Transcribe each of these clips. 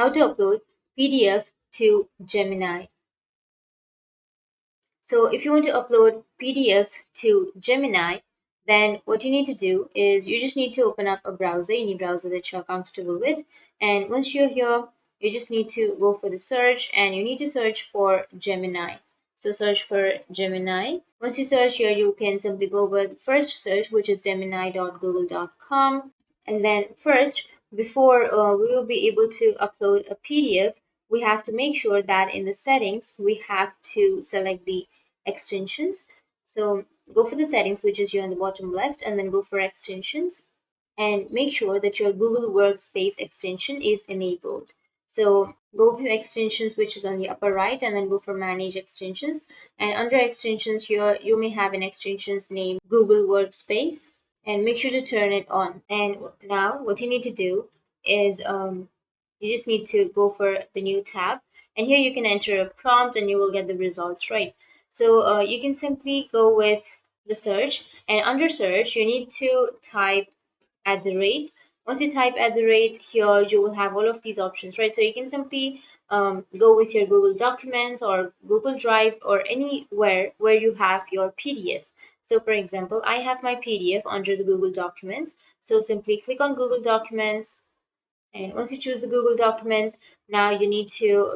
how to upload PDF to Gemini. So if you want to upload PDF to Gemini, then what you need to do is you just need to open up a browser, any browser that you're comfortable with. And once you're here, you just need to go for the search and you need to search for Gemini. So search for Gemini. Once you search here, you can simply go with first search, which is gemini.google.com. And then first, before we will be able to upload a PDF, we have to make sure that in the settings, we have to select the extensions. So go for the settings, which is here on the bottom left, and then go for extensions and make sure that your Google Workspace extension is enabled. So go for extensions, which is on the upper right, and then go for manage extensions. And under extensions here, you may have an extensions named Google Workspace, and make sure to turn it on. And now what you need to do is you just need to go for the new tab, and here you can enter a prompt and you will get the results, right? So you can simply go with the search, and under search you need to type at the rate. Once you type at the rate, here you will have all of these options, right? So you can simply go with your Google Documents or Google Drive or anywhere where you have your PDF. So for example, I have my PDF under the Google Documents. So simply click on Google Documents, and once you choose the Google Documents, now you need to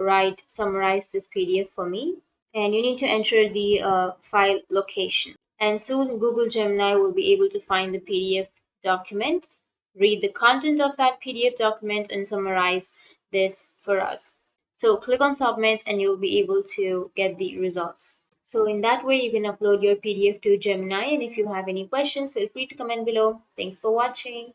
summarize this PDF for me, and you need to enter the file location. And soon Google Gemini will be able to find the PDF document, read the content of that PDF document, and summarize this for us. So click on submit and you'll be able to get the results. So in that way, you can upload your PDF to Gemini. And if you have any questions, feel free to comment below. Thanks for watching.